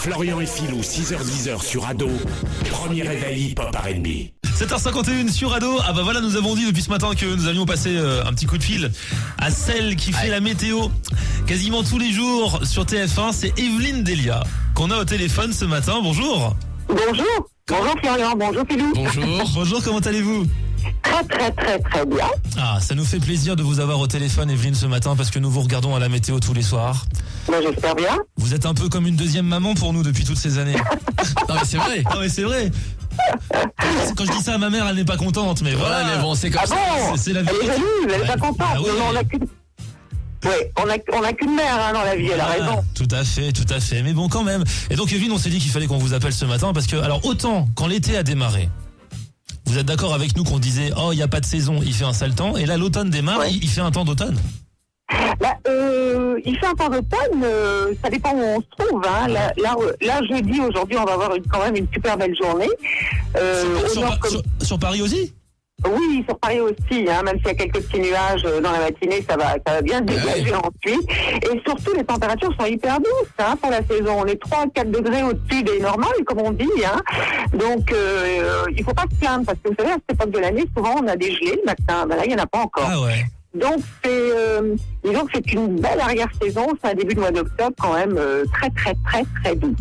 Florian et Philou, 6h-10h sur Ado. Premier réveil hip-hop R&B. 7h51 sur Ado. Ah bah voilà, nous avons dit depuis ce matin que nous allions passer un petit coup de fil à celle qui fait la météo quasiment tous les jours sur TF1. C'est Evelyne Delia qu'on a au téléphone ce matin. Bonjour. Bonjour. Bonjour Florian, bonjour Philou. Bonjour. Bonjour, comment allez-vous? Très bien. Ah, ça nous fait plaisir de vous avoir au téléphone, Evelyne, ce matin, parce que nous vous regardons à la météo tous les soirs. Ben, j'espère bien. Vous êtes un peu comme une deuxième maman pour nous depuis toutes ces années. Non mais c'est vrai. Non mais c'est vrai. Quand je dis ça à ma mère, elle n'est pas contente, mais voilà. Ouais, mais bon, c'est comme ça. Bon, C'est la vie. elle est jalouse, elle est pas contente. Ah oui. Non, on a qu'une... Oui, on a qu'une mère dans la vie, elle a raison. Tout à fait. Mais bon, quand même. Et donc, Evelyne, on s'est dit qu'il fallait qu'on vous appelle ce matin parce que, alors, autant quand l'été a démarré, vous êtes d'accord avec nous qu'on disait, oh, il n'y a pas de saison, il fait un sale temps, et là, l'automne démarre, Ouais. il fait un temps d'automne. Là, il fait un temps d'automne, ça dépend où on se trouve. Hein. Là, jeudi, aujourd'hui, on va avoir quand même une super belle journée. Sur Paris aussi? Oui, sur Paris aussi, hein, même s'il y a quelques petits nuages dans la matinée, ça va bien se dégager ensuite. Et surtout, les températures sont hyper douces hein, pour la saison. On est 3-4 degrés au-dessus des normales, comme on dit. Hein. Donc, il faut pas se plaindre, parce que vous savez, à cette époque de l'année, souvent, on a des gelées le matin. Ben là, il n'y en a pas encore. Ah ouais. Donc, disons que c'est une belle arrière-saison. C'est un début de mois d'octobre quand même très doux.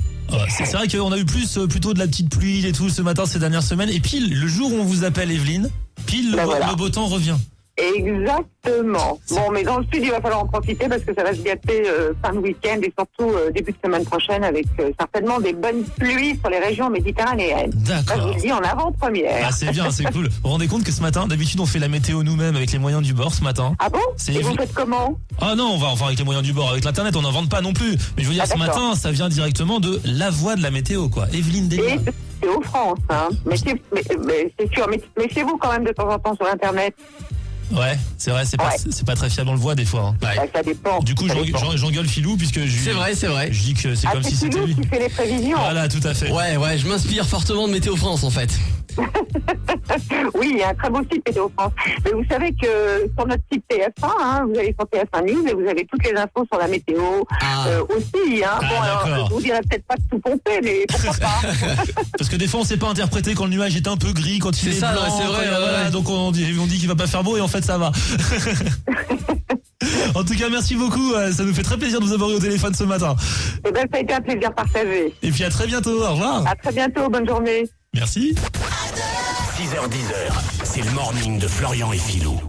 C'est vrai qu'on a eu plutôt de la petite pluie et tout ce matin, ces dernières semaines. Et pile, le jour où on vous appelle, Evelyne, le beau temps revient. Exactement. Bon, mais dans le sud, il va falloir en profiter parce que ça va se gâter fin de week-end et surtout début de semaine prochaine avec certainement des bonnes pluies sur les régions méditerranéennes. D'accord. Ça, je vous le dis en avant-première. Ah, c'est bien, c'est cool. Vous vous rendez compte que ce matin, d'habitude, on fait la météo nous-mêmes avec les moyens du bord ce matin. Ah bon? C'est Et vous évi- faites comment? Ah non, on va enfin avec les moyens du bord, avec l'internet, on n'invente pas non plus. Mais je veux dire, ce d'accord. matin, ça vient directement de la voix de la météo, quoi. Evelyne Delia. Et c'est aux France, hein. Mais c'est sûr. Mais méfiez-vous quand même de temps en temps sur Internet. Ouais, c'est vrai, c'est pas très fiable, on le voit des fois. Hein. Bah, ça dépend. Du coup, Ça dépend. j'engueule Philou puisque C'est vrai. je dis que c'est comme si c'est c'était Philou lui. qui fait les prévisions. Voilà, tout à fait. Ouais, je m'inspire fortement de Météo France en fait. Oui, il y a un très beau site Météo France. Mais vous savez que sur notre site TF1, hein, vous allez sur TF1 News et vous avez toutes les infos sur la météo aussi. Hein. Ah, Bon, alors, d'accord. je vous dirais peut-être pas de tout pomper, mais pourquoi pas. Parce que des fois, on sait pas interpréter quand le nuage est un peu gris, quand il est ça, blanc. ouais, c'est vrai, Voilà, ouais. donc on dit qu'il va pas faire beau et en fait, ça va. En tout cas, merci beaucoup. Ça nous fait très plaisir de vous avoir eu au téléphone ce matin. Eh ben, ça a été un plaisir partagé. Et puis à très bientôt. Au revoir. À très bientôt, bonne journée. Merci. 6h-10h, c'est le morning de Florian et Philou.